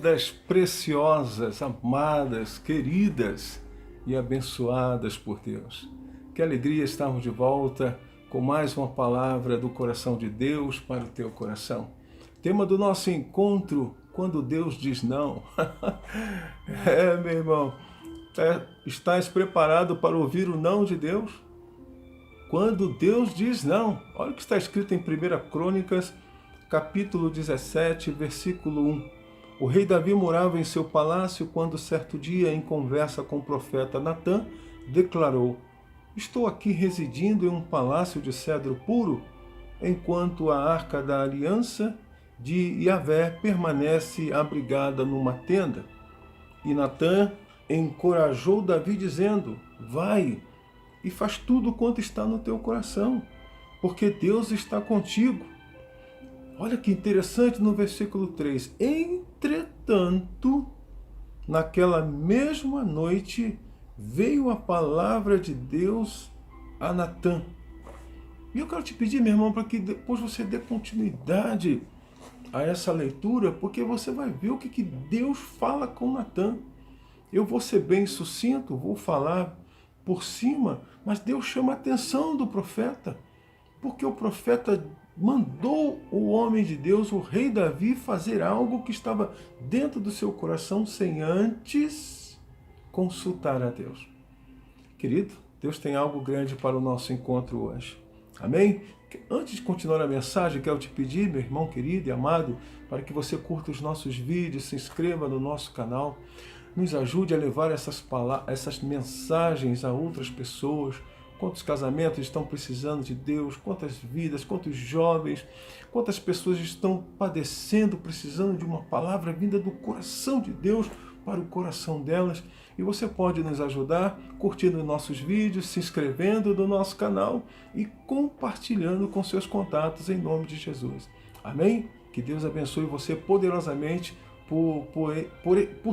vidas preciosas, amadas, queridas e abençoadas por Deus. Que alegria estarmos de volta com mais uma palavra do coração de Deus para o teu coração. Tema do nosso encontro, quando Deus diz não. Meu irmão, estás preparado para ouvir o não de Deus? Quando Deus diz não. Olha o que está escrito em 1 Crônicas, capítulo 17, versículo 1. O rei Davi morava em seu palácio quando certo dia, em conversa com o profeta Natã, declarou: estou aqui residindo em um palácio de cedro puro, enquanto a arca da aliança de Yahvé permanece abrigada numa tenda. E Natã encorajou Davi dizendo: vai e faz tudo quanto está no teu coração, porque Deus está contigo. Olha que interessante no versículo 3. Entretanto, naquela mesma noite, veio a palavra de Deus a Natã. E eu quero te pedir, meu irmão, para que depois você dê continuidade a essa leitura, porque você vai ver o que Deus fala com Natã. Eu vou ser bem sucinto, vou falar por cima, mas Deus chama a atenção do profeta, porque o profeta mandou o homem de Deus, o rei Davi, fazer algo que estava dentro do seu coração sem antes consultar a Deus. Querido, Deus tem algo grande para o nosso encontro hoje. Amém? Antes de continuar a mensagem, quero te pedir, meu irmão querido e amado, para que você curta os nossos vídeos, se inscreva no nosso canal, nos ajude a levar essas mensagens a outras pessoas. Quantos casamentos estão precisando de Deus, quantas vidas, quantos jovens, quantas pessoas estão padecendo, precisando de uma palavra vinda do coração de Deus para o coração delas. E você pode nos ajudar curtindo nossos vídeos, se inscrevendo no nosso canal e compartilhando com seus contatos em nome de Jesus. Amém? Que Deus abençoe você poderosamente por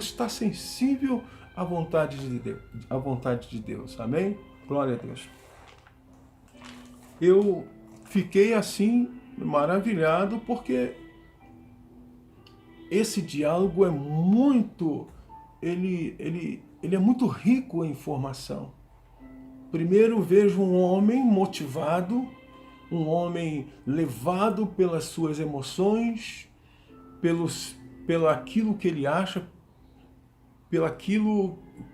estar sensível à vontade de Deus. Amém? Glória a Deus. Eu fiquei assim maravilhado porque esse diálogo é muito, ele é muito rico em informação. Primeiro vejo um homem motivado, um homem levado pelas suas emoções, pelo aquilo que ele acha,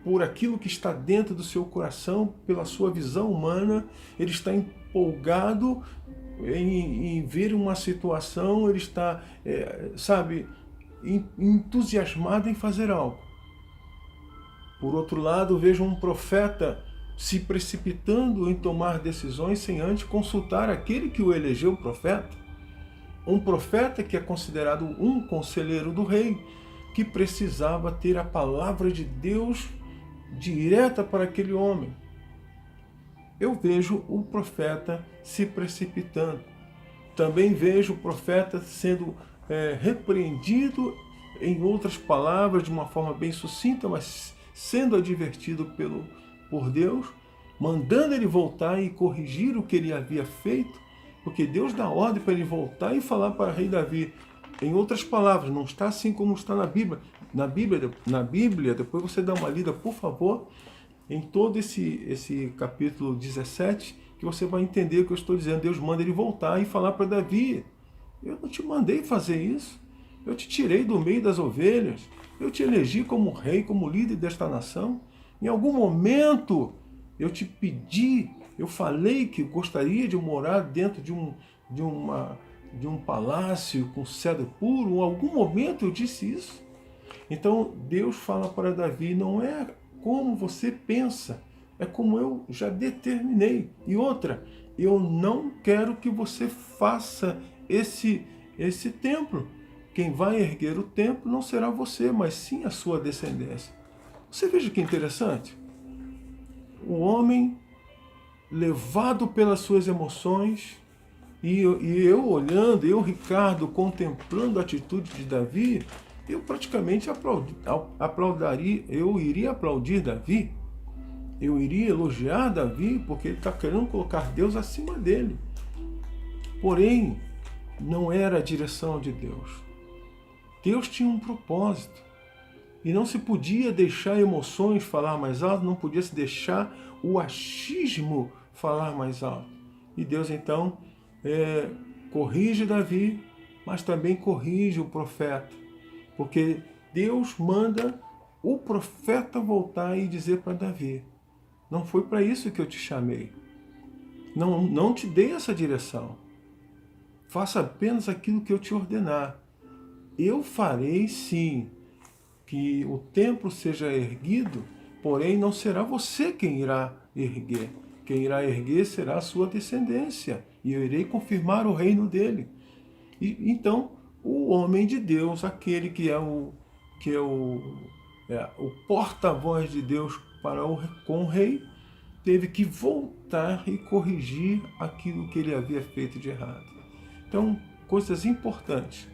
por aquilo que está dentro do seu coração, pela sua visão humana. Ele está empolgado em ver uma situação, ele está, entusiasmado em fazer algo. Por outro lado, vejo um profeta se precipitando em tomar decisões sem antes consultar aquele que o elegeu profeta. Um profeta que é considerado um conselheiro do rei, que precisava ter a palavra de Deus direta para aquele homem. Eu vejo o profeta se precipitando. Também vejo o profeta sendo repreendido, em outras palavras, de uma forma bem sucinta, mas sendo advertido por Deus, mandando ele voltar e corrigir o que ele havia feito, porque Deus dá ordem para ele voltar e falar para o rei Davi. Em outras palavras, não está assim como está na Bíblia. Na Bíblia, depois você dá uma lida, por favor, em todo esse capítulo 17, que você vai entender o que eu estou dizendo. Deus manda ele voltar e falar para Davi: eu não te mandei fazer isso. Eu te tirei do meio das ovelhas. Eu te elegi como rei, como líder desta nação. Em algum momento eu te pedi, eu falei que gostaria de morar dentro de um palácio com cedro puro. Em algum momento eu disse isso. Então Deus fala para Davi: não é como você pensa, é como eu já determinei. E outra, eu não quero que você faça esse templo. Quem vai erguer o templo não será você, mas sim a sua descendência. Você veja que interessante. O homem levado pelas suas emoções, e eu olhando, Ricardo, contemplando a atitude de Davi, eu praticamente eu iria aplaudir Davi, eu iria elogiar Davi, porque ele está querendo colocar Deus acima dele. Porém, não era a direção de Deus. Deus tinha um propósito. E não se podia deixar emoções falar mais alto, não podia se deixar o achismo falar mais alto. E Deus então corrige Davi, mas também corrige o profeta. Porque Deus manda o profeta voltar e dizer para Davi: não foi para isso que eu te chamei. Não te dei essa direção. Faça apenas aquilo que eu te ordenar. Eu farei sim que o templo seja erguido, porém não será você quem irá erguer. Quem irá erguer será a sua descendência, e eu irei confirmar o reino dele. E então, o homem de Deus, aquele que é o porta-voz de Deus com o rei, teve que voltar e corrigir aquilo que ele havia feito de errado. Então, coisas importantes.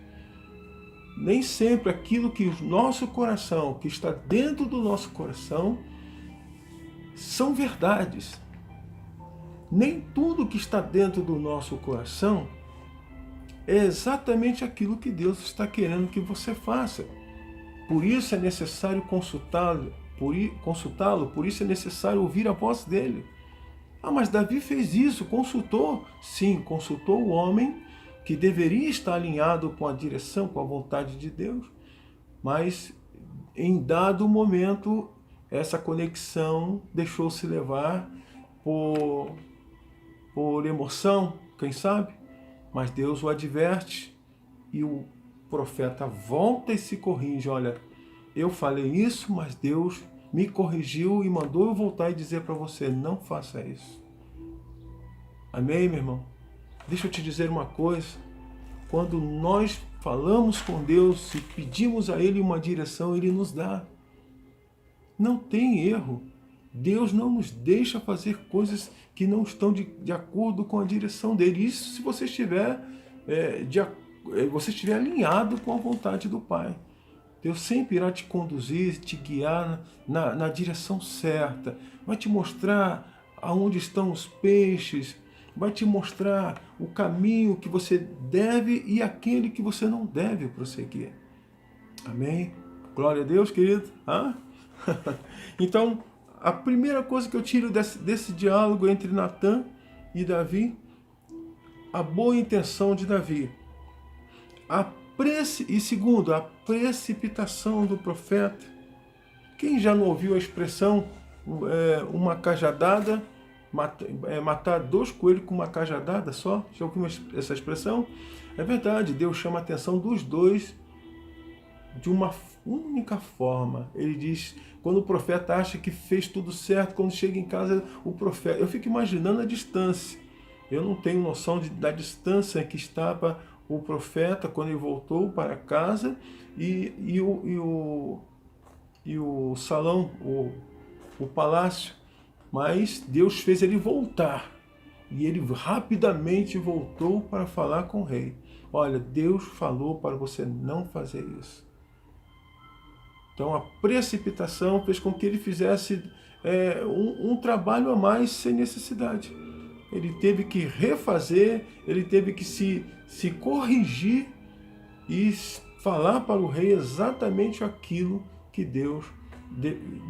Nem sempre aquilo que o nosso coração, que está dentro do nosso coração, são verdades. Nem tudo que está dentro do nosso coração é exatamente aquilo que Deus está querendo que você faça. Por isso é necessário consultá-lo, por isso é necessário ouvir a voz dele. Ah, mas Davi fez isso, consultou? Sim, consultou o homem que deveria estar alinhado com a direção, com a vontade de Deus, mas em dado momento essa conexão deixou-se levar por emoção, quem sabe? Mas Deus o adverte e o profeta volta e se corrige. Olha, eu falei isso, mas Deus me corrigiu e mandou eu voltar e dizer para você: não faça isso. Amém, meu irmão? Deixa eu te dizer uma coisa. Quando nós falamos com Deus e pedimos a Ele uma direção, Ele nos dá. Não tem erro. Deus não nos deixa fazer coisas que não estão de acordo com a direção dele. Isso se você estiver, você estiver alinhado com a vontade do Pai. Deus sempre irá te conduzir, te guiar na direção certa. Vai te mostrar aonde estão os peixes. Vai te mostrar o caminho que você deve e aquele que você não deve prosseguir. Amém? Glória a Deus, querido. Então, a primeira coisa que eu tiro desse diálogo entre Natã e Davi, a boa intenção de Davi. E segundo, a precipitação do profeta. Quem já não ouviu a expressão uma cajadada, matar 2 coelhos com uma cajadada só? Já ouviu essa expressão? É verdade, Deus chama a atenção dos dois de uma única forma. Ele diz, quando o profeta acha que fez tudo certo, quando chega em casa, o profeta... Eu fico imaginando a distância. Eu não tenho noção da distância que estava o profeta quando ele voltou para casa e o salão, o palácio. Mas Deus fez ele voltar. E ele rapidamente voltou para falar com o rei. Olha, Deus falou para você não fazer isso. Então a precipitação fez com que ele fizesse um trabalho a mais sem necessidade. Ele teve que refazer, ele teve que se corrigir e falar para o rei exatamente aquilo que Deus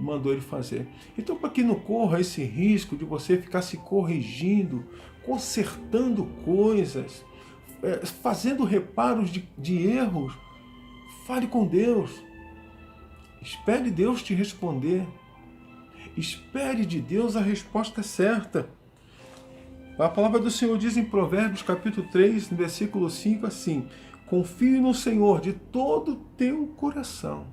mandou ele fazer. Então, para que não corra esse risco de você ficar se corrigindo, consertando coisas, fazendo reparos de erros, fale com Deus. Espere Deus te responder. Espere de Deus a resposta certa. A palavra do Senhor diz em Provérbios capítulo 3, no versículo 5, assim: confie no Senhor de todo o teu coração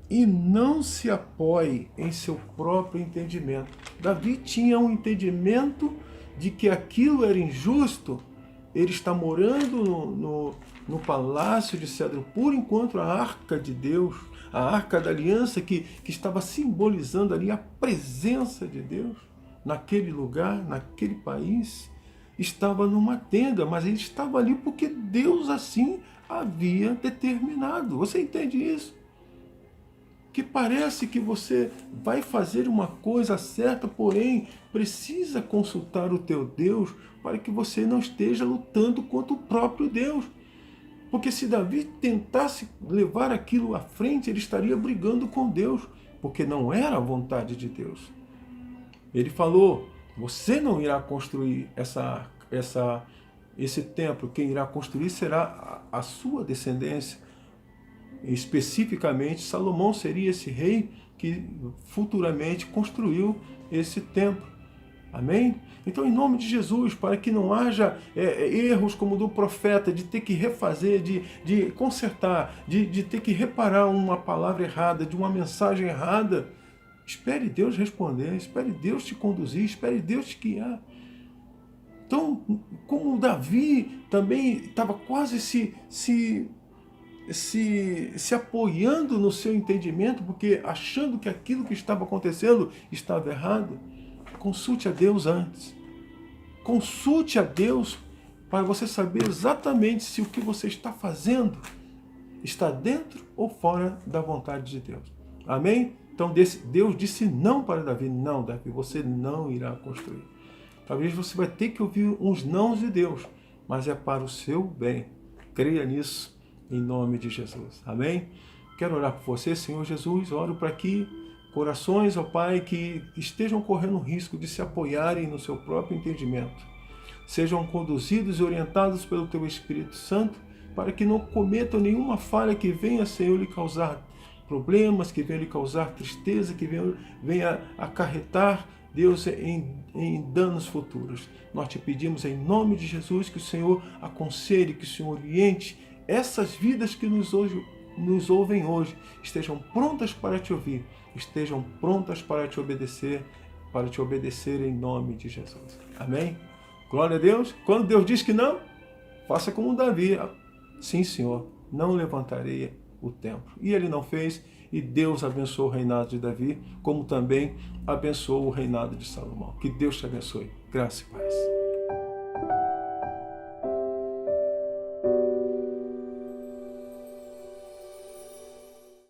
e não se apoie em seu próprio entendimento. Davi tinha um entendimento de que aquilo era injusto. Ele está morando no palácio de cedro puro, enquanto a arca de Deus, a arca da aliança que estava simbolizando ali a presença de Deus naquele lugar, naquele país, estava numa tenda, mas ele estava ali porque Deus assim havia determinado. Você entende isso? Que parece que você vai fazer uma coisa certa, porém precisa consultar o teu Deus para que você não esteja lutando contra o próprio Deus. Porque se Davi tentasse levar aquilo à frente, ele estaria brigando com Deus, porque não era a vontade de Deus. Ele falou: você não irá construir esse templo, quem irá construir será a sua descendência. Especificamente, Salomão seria esse rei que futuramente construiu esse templo. Amém? Então, em nome de Jesus, para que não haja erros como o do profeta, de ter que refazer, de consertar, de ter que reparar uma palavra errada, de uma mensagem errada, espere Deus responder, espere Deus te conduzir, espere Deus te guiar. Então, como Davi também estava quase se apoiando no seu entendimento, porque achando que aquilo que estava acontecendo estava errado, consulte a Deus antes. Consulte a Deus para você saber exatamente se o que você está fazendo está dentro ou fora da vontade de Deus. Amém? Então Deus disse não para Davi. Não, Davi, você não irá construir. Talvez você vai ter que ouvir uns nãos de Deus, mas é para o seu bem. Creia nisso, em nome de Jesus. Amém? Quero orar por você, Senhor Jesus. Oro para que corações, ó Pai, que estejam correndo risco de se apoiarem no seu próprio entendimento, sejam conduzidos e orientados pelo Teu Espírito Santo, para que não cometam nenhuma falha que venha, Senhor, lhe causar problemas, que venha lhe causar tristeza, que venha acarretar, Deus, em danos futuros. Nós te pedimos em nome de Jesus que o Senhor aconselhe, que o Senhor oriente essas vidas que nos ouvem hoje, estejam prontas para te ouvir, estejam prontas para te obedecer em nome de Jesus. Amém? Glória a Deus. Quando Deus diz que não, faça como Davi. Sim, Senhor, não levantarei o templo. E ele não fez, e Deus abençoou o reinado de Davi, como também abençoou o reinado de Salomão. Que Deus te abençoe. Graça e paz.